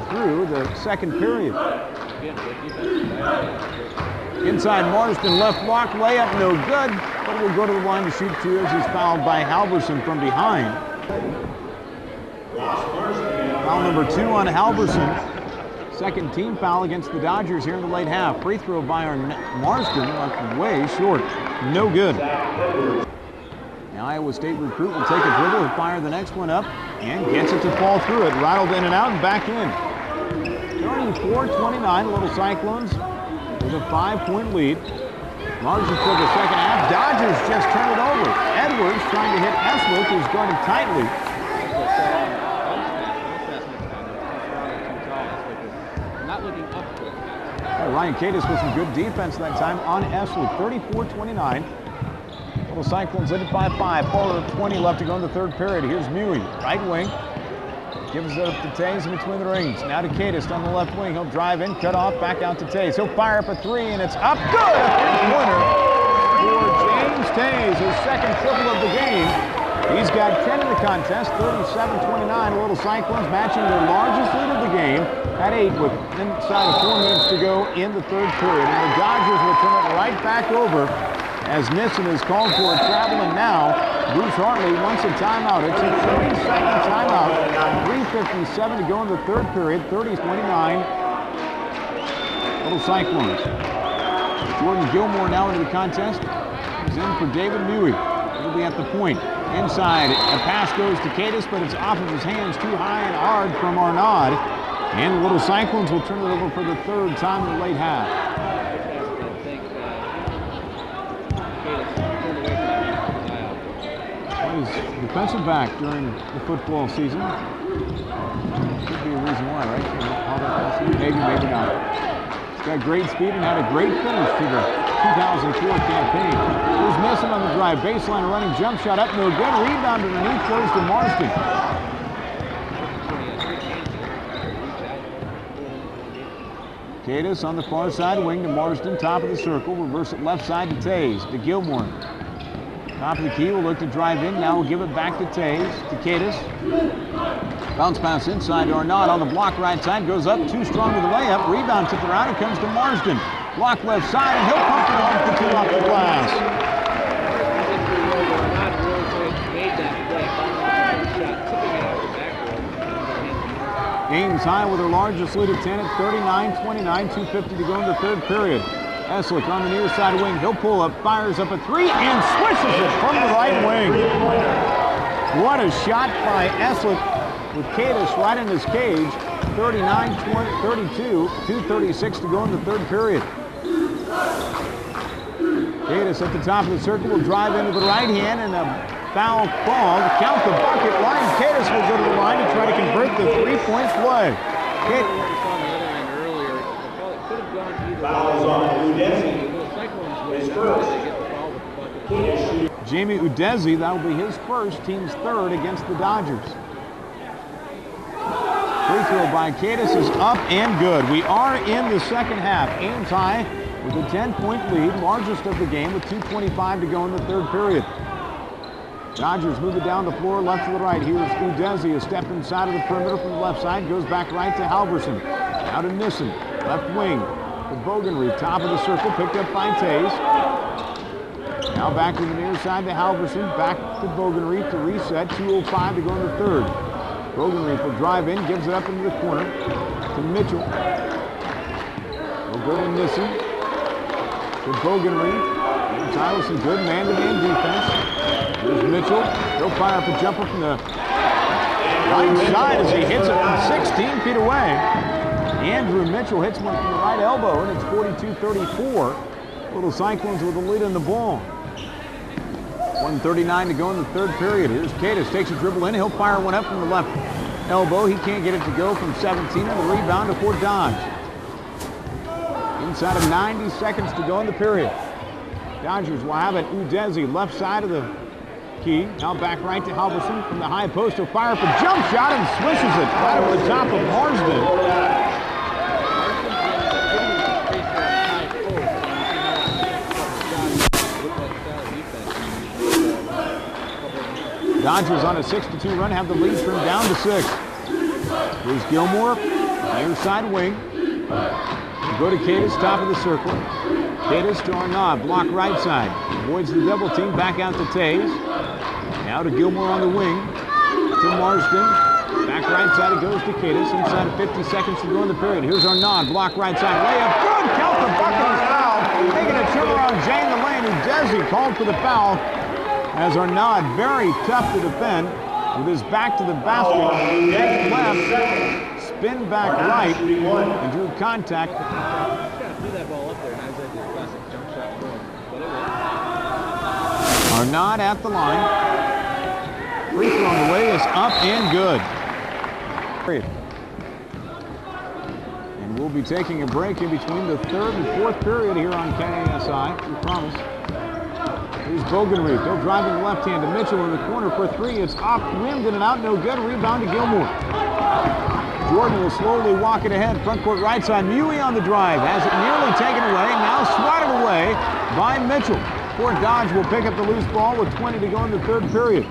through the second period. Inside Marsden, left block, layup, no good. But will go to the line to shoot 2 as he's fouled by Halverson from behind. Foul number 2 on Halverson. Second team foul against the Dodgers here in the late half. Free throw by Marsden, left way short. No good. The Iowa State recruit will take a dribble and fire the next one up and gets it to fall through it. Rattled in and out and back in. 34-29, Little Cyclones with a 5-point lead. Margin for the second half. Dodgers just turn it over. Edwards trying to hit Eslick, who's guarded tightly. Not looking up. Ryan Cadis with some good defense that time on Eslick. 34-29. Little Cyclones lead it by 5. 4:20 left to go in the third period. Here's Mui, right wing. Gives it up to Tays in between the rings. Now to Cadis on the left wing. He'll drive in, cut off, back out to Tays. He'll fire up a 3, and it's up. Good! A three-pointer for James Tays, his second triple of the game. He's got 10 in the contest. 37-29. Little Cyclones matching their largest lead of the game at 8 with inside of 4 minutes to go in the third period. And the Dodgers will turn it right back over as Nissen is called for a travel, and now Bruce Hartley wants a timeout. It's a 30-second timeout. 3:57 to go in the third period. 30-29. Little Cyclones. Jordan Gilmore now into the contest. He's in for David Mui. He'll be at the point. Inside, a pass goes to Cadis, but it's off of his hands, too high and hard from Arnaud. And the Little Cyclones will turn it over for the third time in the late half. The defensive back during the football season. Could be a reason why, right? Maybe, maybe not. He's got great speed and had a great finish to the 2004 campaign. Here's Nissen on the drive. Baseline running jump shot up, no good. Rebound underneath goes to Marsden. Cadis on the far side wing to Marsden, top of the circle. Reverse it left side to Tays, to Gilmore. Top of the key, will look to drive in. Now we'll give it back to Tays, to Cadis. Bounce pass inside to Arnaud on the block right side. Goes up, too strong with the layup. Rebound tipped around. It comes to Marsden. Block left side, and he'll pump it off the two off the glass. Ames high with her largest lead at 10 at 39-29, 2:50 to go in the third period. Eslick on the near side wing. He'll pull up, fires up a three, and swishes it from the right wing. What a shot by Eslick with Cadis right in his cage. 39-32, 2:36 to go in the third period. Cadis at the top of the circle will drive into the right hand, and a foul called. Count the bucket line. Cadis will go to the line to try to convert the three-point play. Fouls on Udesi. His first. Jamie Udesi, that will be his first, team's third against the Dodgers. Free throw by Cadis is up and good. We are in the second half. Ames high with a 10-point lead, largest of the game, with 2:25 to go in the third period. Dodgers move it down the floor, left to the right. Here's Udesi, a step inside of the perimeter from the left side, goes back right to Halverson. Now to Nissen, left wing. The Bogenreef, top of the circle, picked up by Tays. Now back to the near side to Halverson, back to Bogenreef to reset. 2:05 to go in the third. Bogenreef will drive in, gives it up into the corner to Mitchell. We'll go to Nissen, to Bogenreef. Tylerson, good man-to-man defense. Here's Mitchell. He'll fire up a jumper from the right side as he hits it from 16 feet away. Andrew Mitchell hits one from the right elbow, and it's 42-34. Little Cyclones with the lead in the ball. 1:39 to go in the third period. Here's Cadis, takes a dribble in. He'll fire one up from the left elbow. He can't get it to go from 17, and the rebound to Fort Dodge. Inside of 90 seconds to go in the period. Dodgers will have it. Udesi, left side of the key. Now back right to Halverson from the high post. He'll fire up a jump shot and swishes it right over the top of Marsden. Dodgers on a 6-2 run have the lead trimmed down to 6. Here's Gilmore, near side wing. Go to Cadis, top of the circle. Cadis to Arnaud, block right side. Avoids the double team, back out to Tays. Now to Gilmore on the wing. To Marsden. Back right side it goes to Cadis. Inside of 50 seconds to go in the period. Here's Arnaud, block right side. Layup, good! Count the bucket is foul. Making a turnaround, Jane the lane. Udesi called for the foul. As Arnaud, very tough to defend. With his back to the basket. Head left. Spin back right. And drew contact. Arnaud at the line. Free throw on the way is up and good. And we'll be taking a break in between the third and fourth period here on KASI, we promise. Here's Bogenreef. They'll drive in the left hand to Mitchell in the corner for three. It's off rimmed and out, no good. Rebound to Gilmore. Jordan will slowly walk it ahead. Front court right side. Mui on the drive. Has it nearly taken away. Now swatted away by Mitchell. Fort Dodge will pick up the loose ball with 20 to go in the third period.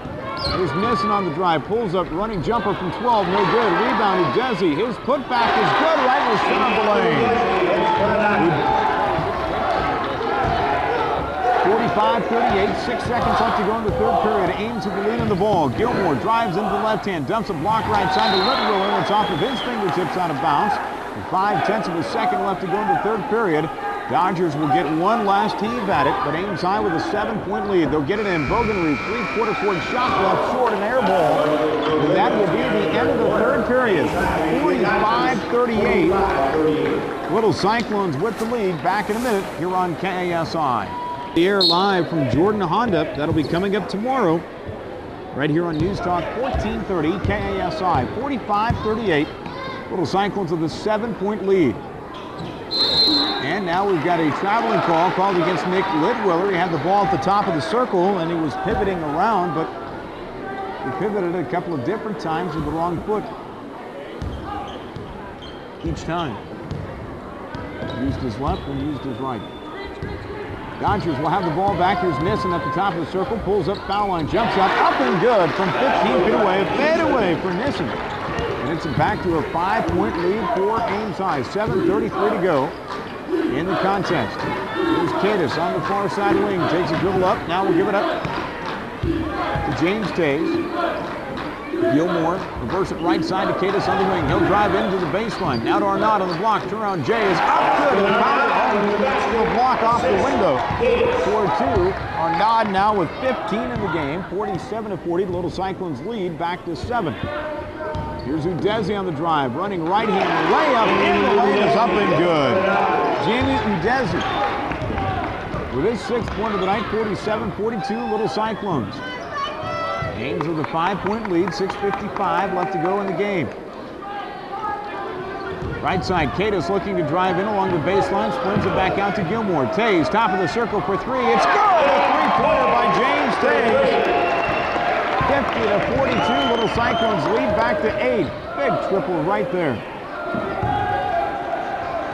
Here's Nissen on the drive. Pulls up, running jumper from 12. No good. Rebound to Desi. His putback is good right in the center of the lane. 45-38. 6 seconds left to go in the third period. Ames with the lead on the ball. Gilmore drives into the left hand. Dumps a block right side to Little, and it's off of his fingertips out of bounds. With 5/10 of a second left to go in the third period. Dodgers will get one last heave at it, but Ames high with a 7-point lead. They'll get it in. Bogenreef, three-quarter court shot left short, an air ball. And that will be the end of the third period. 45-38. Little Cyclones with the lead. Back in a minute here on KASI. The air live from Jordan Honda. That'll be coming up tomorrow. right here on News Talk 1430 KASI. 45-38. Little Cyclones with a 7-point lead. And now we've got a traveling call called against Nick Lidwiller. He had the ball at the top of the circle and he was pivoting around, but he pivoted a couple of different times with the wrong foot each time. Used his left and used his right. Dodgers will have the ball back. Here's Nissen at the top of the circle, pulls up foul line, jump shot, up and good from 15 feet away, fade away for Nissen. And it's back to a 5-point lead for Ames High. 7:33 to go in the contest. Here's Cadis on the far side wing, takes a dribble up, now we'll give it up to James Tays. Gilmore reverse it right side to Cadis on the wing. He'll drive into the baseline. Now to Arnott on the block. Turnaround Jay is up good. And the block off the window. 4-2. Arnott now with 15 in the game. 47-40. The Little Cyclones lead back to 7. Here's Udeze on the drive. Running right hand. Layup in the lane is up and good. Jamie Udeze with his 6th point of the night. 47-42. Little Cyclones. Ames with a 5-point lead, 6:55 left to go in the game. Right side, Cadis looking to drive in along the baseline, spins it back out to Gilmore. Tays, top of the circle for 3. It's good! A 3-pointer by James Tays. 50-42, Little Cyclones lead back to 8. Big triple right there.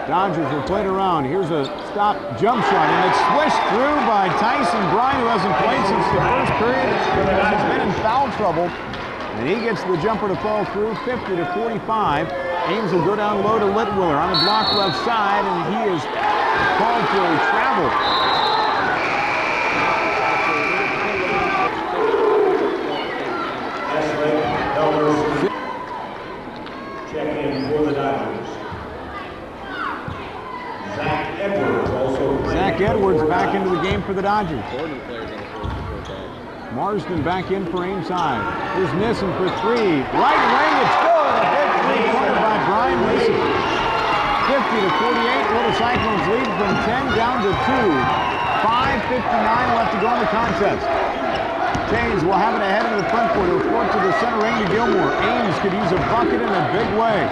Dodgers will play it around. Here's a stop jump shot, and it's swished through by Tyson Bryan, who hasn't played since the first period. He's been in foul trouble, and he gets the jumper to fall through. 50-45. Ames will go down low to Litwiller on the block left side, and he is called for a travel. Check in for the Dodgers. Zach Edwards back into the game for the Dodgers. Marsden back in for Ames High. Here's Nissen for 3. Right wing, it's good. A big 3-pointer by Brian Mason. 50-48. Little Cyclones lead from 10 down to 2. 5:59 left to go in the contest. Tays will have it ahead of the front court. He'll throw it to the center ring to Gilmore. Ames could use a bucket in a big way.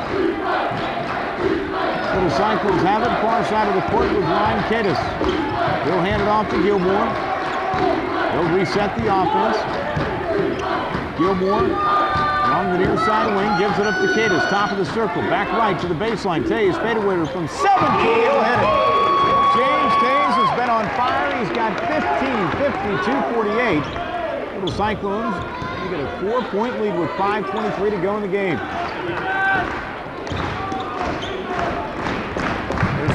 Little Cyclones have it far side of the court with Ryan Cadis. He'll hand it off to Gilmore. He'll reset the offense. Gilmore along the near side wing gives it up to Cadis. Top of the circle, back right to the baseline. Tays fadeaway from 17. He'll hit it. James Tays has been on fire. He's got 15, 52-48. Little Cyclones, they get a 4-point lead with 5:23 to go in the game.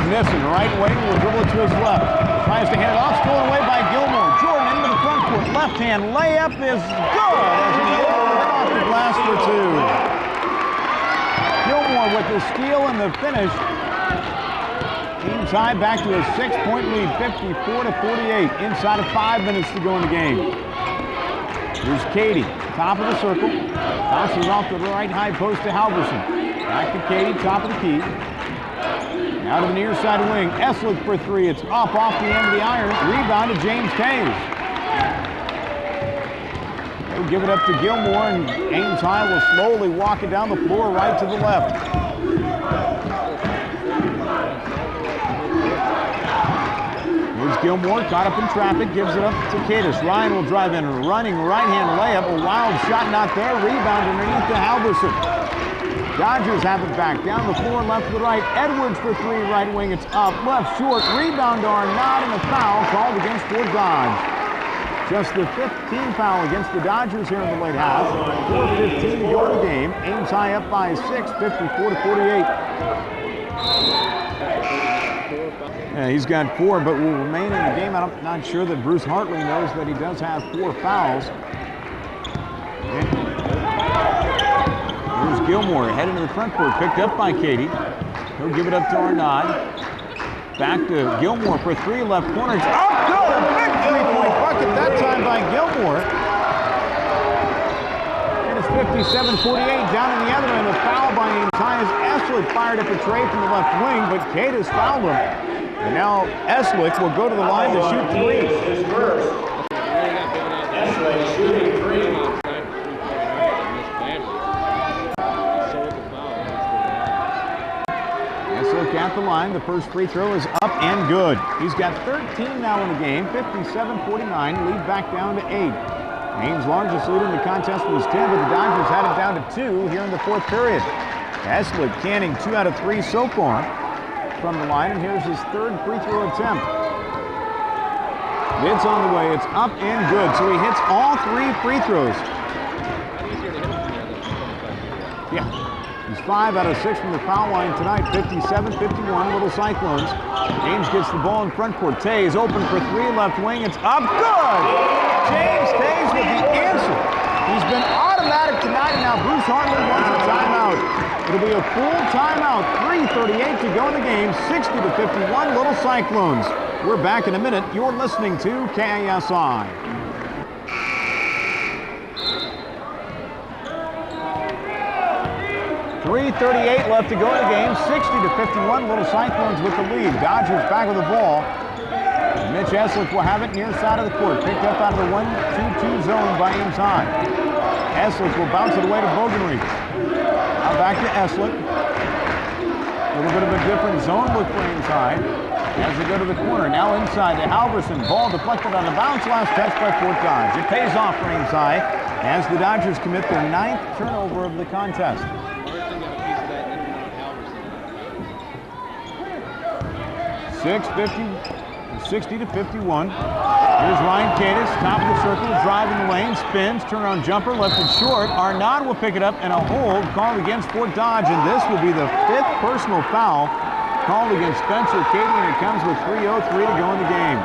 Nissen, right wing, will dribble it to his left. Tries to hand it off, stolen away by Gilmore. Jordan into the front court. Left hand layup is good as he hit off the glass for 2. Gilmore with the steal and the finish. Ames High back to a 6-point lead, 54-48. Inside of 5 minutes to go in the game. Here's Katie, top of the circle. Tosses off the right high post to Halverson. Back to Katie, top of the key. Out of the near side wing, Eslick for 3. It's up off the end of the iron. Rebound to James Tays. They'll give it up to Gilmore, and Ames High will slowly walk it down the floor right to the left. Here's Gilmore, caught up in traffic, gives it up to Cadis. Ryan will drive in, running right-hand layup. A wild shot not there. Rebound underneath to Halverson. Dodgers have it back, down the floor, left to the right. Edwards for 3, right wing, it's up, left short, rebound to Arnott, and a foul called against Fort Dodge. Just the 15th foul against the Dodgers here in the late half. 4:15 to go in the game. Ames High up by 6, 54-48. Yeah, he's got 4, but will remain in the game. I'm not sure that Bruce Hartley knows that he does have 4 fouls. Here's Gilmore heading to the front court, picked up by Katie. He'll give it up to Arnott. Back to Gilmore for 3, left corner. It's up good! A big 3-point bucket that time by Gilmore. And it's 57-48 down in the other end. A foul by Ames High as Eslick fired up a tray from the left wing, but Cadis fouled him. And now Eslick will go to the line to shoot 3. Eslick shooting 3. at the line. The first free throw is up and good. He's got 13 now in the game, 57-49, lead back down to 8. Ames' largest lead in the contest was 10, but the Dodgers had it down to 2 here in the fourth period. Eslick canning 2 out of 3 so far from the line, and here's his third free throw attempt. It's on the way. It's up and good. So he hits all 3 free throws. Yeah. He's 5 out of 6 from the foul line tonight. 57-51, Little Cyclones. Ames gets the ball in front court. Tays open for 3, left wing. It's up. Good! James Tays with the answer. He's been automatic tonight, and now Bruce Hartman wants a timeout. It'll be a full timeout. 3:38 to go in the game. 60-51, Little Cyclones. We're back in a minute. You're listening to KASI. .338 left to go in the game. 60-51, Little Cyclones with the lead. Dodgers back with the ball. Mitch Eslick will have it near side of the court. Picked up out of the 1-2-2 zone by Ames High. Eslick will bounce it away to Bogenreich. Now back to Eslick. A little bit of a different zone look for Ames High as they go to the corner. Now inside to Halverson. Ball deflected on the bounce. Last touch by Fort Dodge. It pays off for Ames High as the Dodgers commit their 9th turnover of the contest. 60-51. Here's Ryan Cadis, top of the circle, driving the lane, spins, turnaround jumper, left it short. Arnaud will pick it up, and a hold called against Fort Dodge, and this will be the 5th personal foul called against Spencer Katie, and it comes with 3:03 to go in the game.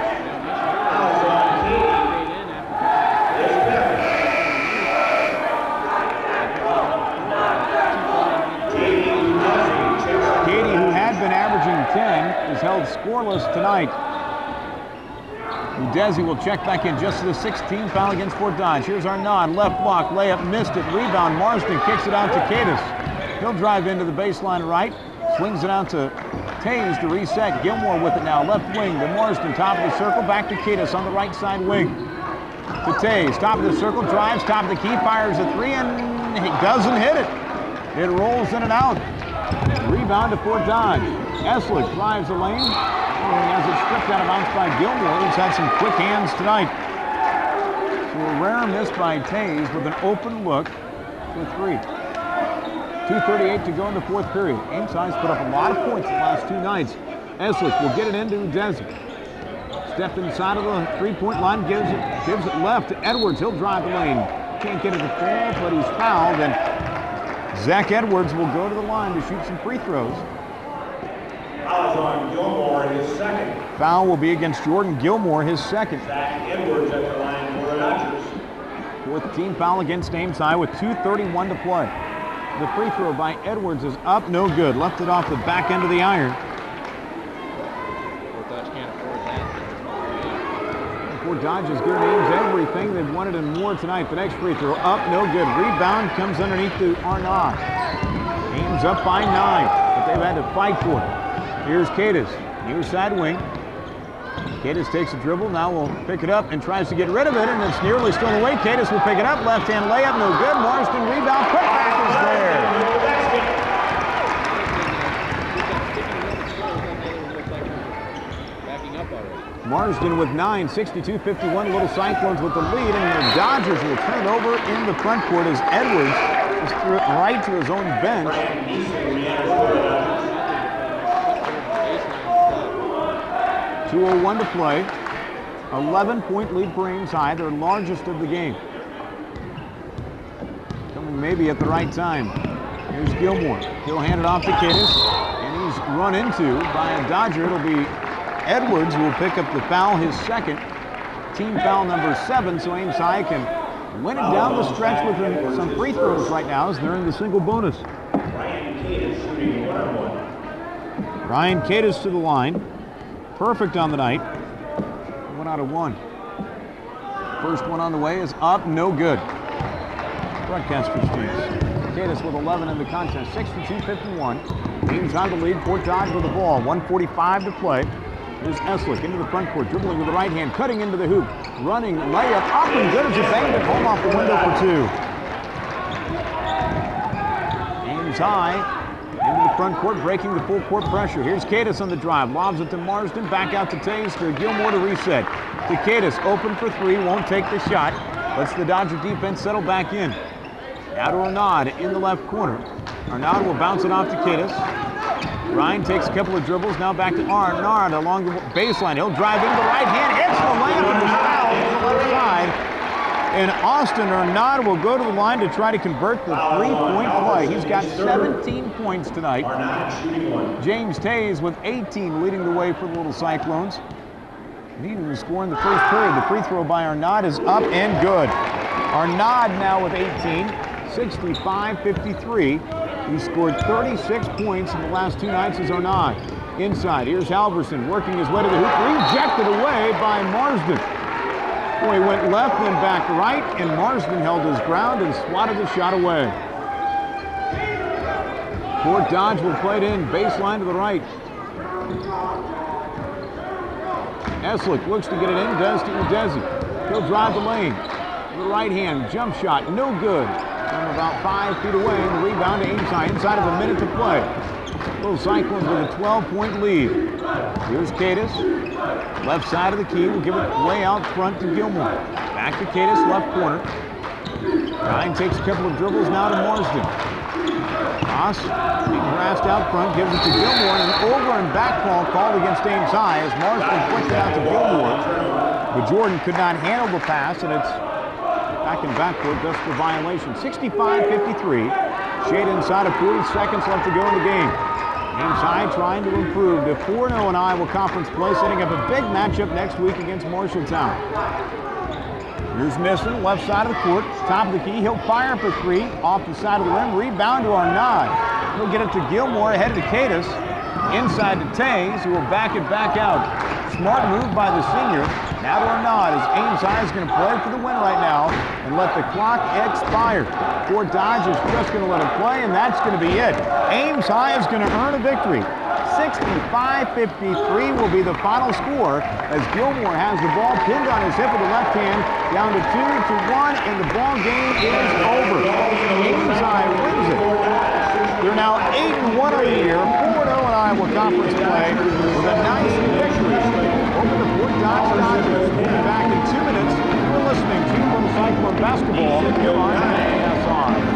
Katie, who had been averaging 10, is held scoreless tonight. Udezi will check back in just to the 16th foul against Fort Dodge. Here's Arnaud, left block, layup, missed it, rebound. Marsden kicks it out to Cadis. He'll drive into the baseline right, swings it out to Tays to reset. Gilmore with it now, left wing to Marsden, top of the circle, back to Cadis on the right side wing. To Tays, top of the circle, drives, top of the key, fires a 3, and he doesn't hit it. It rolls in and out. Rebound to Fort Dodge. Eslick drives the lane. And he has it stripped out of bounds by Gilmore, who's had some quick hands tonight. So a rare miss by Tays with an open look for 3. 2:38 to go in the fourth period. Ames High's put up a lot of points the last 2 nights. Eslick will get it into Udezi. Stepped inside of the 3-point line, gives it left to Edwards. He'll drive the lane. Can't get it to fall, but he's fouled, and Zach Edwards will go to the line to shoot some free throws. Foul on Gilmore, his second. Foul will be against Jordan Gilmore, his second. Zach Edwards at the line for the Dodgers. 4th team foul against Ames High with 2:31 to play. The free throw by Edwards is up, no good. Left it off the back end of the iron. Fort Dodge can't afford that. Fort Dodge has given Ames everything they've wanted and more tonight. The next free throw up, no good. Rebound comes underneath to Arnaud. Ames up by 9, but they've had to fight for it. Here's Cadis, near side wing. Cadis takes a dribble, now will pick it up and tries to get rid of it, and it's nearly stolen away. Cadis will pick it up, left-hand layup, no good. Marsden rebound, putback is there. Backing up already. Marsden with 9, 62-51, Little Cyclones with the lead, and the Dodgers will turn over in the front court as Edwards is threw it right to his own bench. 2:01 to play. 11-point lead for Ames High, their largest of the game. Coming maybe at the right time. Here's Gilmore. He'll hand it off to Cadis, and he's run into by a Dodger. It'll be Edwards who will pick up the foul, his second. Team foul number 7, so Ames High can win it down the stretch with some free throws right now as they're in the single bonus. Ryan Cadis shooting 1-on-1. Ryan Cadis to the line. Perfect on the night. 1 out of 1. First one on the way is up, no good. Broadcasters teams. Cadis with 11 in the contest, 62-51. Ames on the lead, Fort Dodge with the ball, 1:45 to play. Here's Eslick into the front court, dribbling with the right hand, cutting into the hoop, running, layup, up and good as a banged it home off the window for 2. Ames High Into the front court, breaking the full court pressure. Here's Cadis on the drive. Lobs it to Marsden. Back out to Tays for Gilmore to reset. To Cadis, open for three. Won't take the shot. Lets the Dodger defense settle back in. Now to Arnaud in the left corner. Arnaud will bounce it off to Cadis. Ryan takes a couple of dribbles. Now back to Arnaud along the baseline. He'll drive into the right hand. Hits the layup and is fouled on the left side. And Austin Arnaud will go to the line to try to convert the three-point play. He's got 17 points tonight. James Tays with 18 leading the way for the Little Cyclones. Needing to score in the first period. The free throw by Arnaud is up and good. Arnaud now with 18, 65-53. He scored 36 points in the last two nights as Arnaud. Inside, here's Halverson working his way to the hoop. Rejected away by Marsden. Boy, he went left, then back right, and Marsden held his ground and swatted the shot away. Court dodge will play it in, baseline to the right. Eslick looks to get it in, does to Udezi. He'll drive the lane. The right hand, jump shot, no good. From about 5 feet away, and the rebound to Ames High inside of a minute to play. Little Cyclones with a 12-point lead. Here's Cadis. Left side of the key, will give it way out front to Gilmore. Back to Cadis, left corner. Ryan takes a couple of dribbles now to Marsden. Ross being harassed out front, gives it to Gilmore, and an over and back ball called against Ames High as Marsden flicked it out to Gilmore. But Jordan could not handle the pass, and it's back and backcourt, thus the violation. 65-53. Shade inside of 40 seconds left to go in the game. Ames High trying to improve to 4-0 in Iowa Conference play, setting up a big matchup next week against Marshalltown. Here's Nissen, left side of the court, top of the key. He'll fire for three, off the side of the rim. Rebound to Arnaud. He'll get it to Gilmore, ahead to Cadis. Inside to Tays, who will back it back out. Smart move by the senior. Now to Arnaud as Ames High is going to play for the win right now and let the clock expire. Fort Dodge is just going to let it play, and that's going to be it. Ames High is going to earn a victory. 65-53 will be the final score as Gilmore has the ball pinned on his hip with the left hand, down to 2-1, and the ball game is over. Ames High wins it. They're now 8-1 on the year, 4-0 in Iowa Conference play with a nice victory over the Fort Dodge Dodgers. We'll be back in 2 minutes. We're listening to Little Cyclone basketball here on ASR.